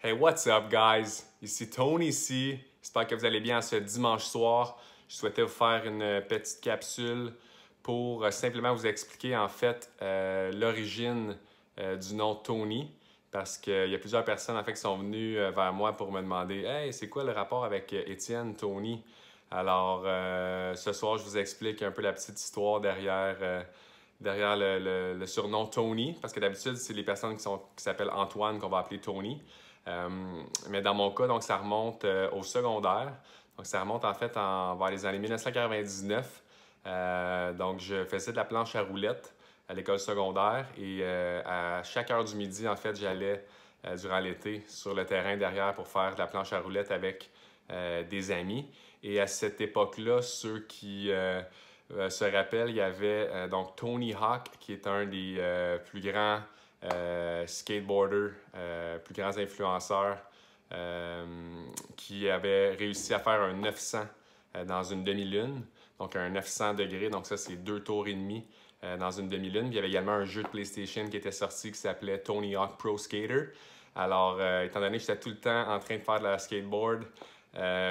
Hey, what's up, guys? Ici Tony C. J'espère que vous allez bien ce dimanche soir. Je souhaitais vous faire une petite capsule pour simplement vous expliquer en fait l'origine du nom Tony. Parce qu'il y a plusieurs personnes en fait qui sont venues vers moi pour me demander Hey, c'est quoi le rapport avec Étienne, Tony? Alors, ce soir, je vous explique un peu la petite histoire derrière le surnom Tony, parce que d'habitude, c'est les personnes qui s'appellent Antoine qu'on va appeler Tony. Mais dans mon cas, donc, ça remonte au secondaire. Donc, ça remonte en fait vers les années 1999. Donc, je faisais de la planche à roulettes à l'école secondaire et à chaque heure du midi, en fait, j'allais durant l'été sur le terrain derrière pour faire de la planche à roulettes avec des amis. Et à cette époque-là, ceux qui se rappellent, il y avait donc Tony Hawk, qui est un des plus grands skateboarders, plus grands influenceurs, qui avait réussi à faire un 900 dans une demi-lune, donc un 900 degrés, donc ça c'est 2 tours et demi dans une demi-lune. Puis il y avait également un jeu de PlayStation qui était sorti qui s'appelait Tony Hawk Pro Skater. Alors, étant donné que j'étais tout le temps en train de faire de la skateboard,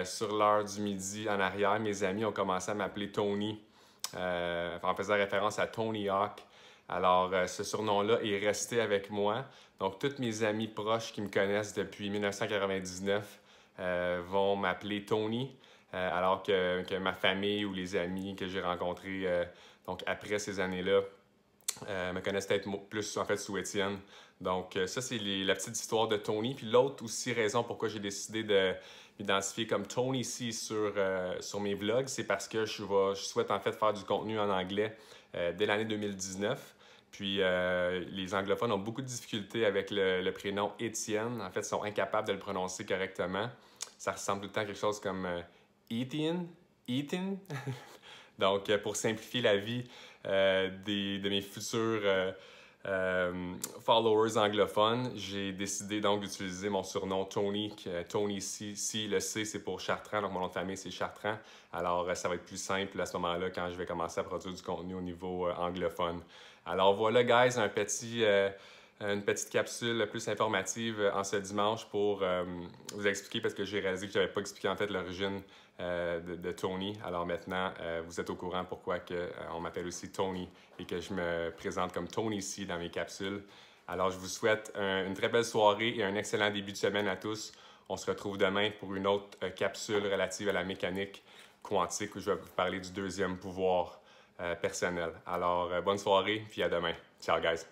sur l'heure du midi en arrière, mes amis ont commencé à m'appeler Tony, en faisant référence à Tony Hawk. Alors, ce surnom-là est resté avec moi. Donc, tous mes amis proches qui me connaissent depuis 1999 vont m'appeler Tony, alors que ma famille ou les amis que j'ai rencontrés donc après ces années-là me connaissent peut-être plus en fait sous Étienne. Donc, ça, c'est la petite histoire de Tony. Puis l'autre aussi raison pourquoi j'ai décidé de m'identifier comme Tony C sur mes vlogs, c'est parce que je souhaite en fait faire du contenu en anglais dès l'année 2019. Puis les anglophones ont beaucoup de difficultés avec le prénom Étienne. En fait, ils sont incapables de le prononcer correctement. Ça ressemble tout le temps à quelque chose comme Etienne, Ethan. Donc, pour simplifier la vie de mes futurs followers anglophones, j'ai décidé donc d'utiliser mon surnom Tony, Tony C. Le C, c'est pour Chartrand, donc mon nom de famille, c'est Chartrand. Alors, ça va être plus simple à ce moment-là quand je vais commencer à produire du contenu au niveau anglophone. Alors voilà, guys, une petite capsule plus informative en ce dimanche pour vous expliquer, parce que j'ai réalisé que je n'avais pas expliqué en fait l'origine de Tony. Alors maintenant, vous êtes au courant pourquoi on m'appelle aussi Tony et que je me présente comme Tony C dans mes capsules. Alors je vous souhaite une très belle soirée et un excellent début de semaine à tous. On se retrouve demain pour une autre capsule relative à la mécanique quantique où je vais vous parler du deuxième pouvoir personnel. Alors bonne soirée puis à demain. Ciao guys!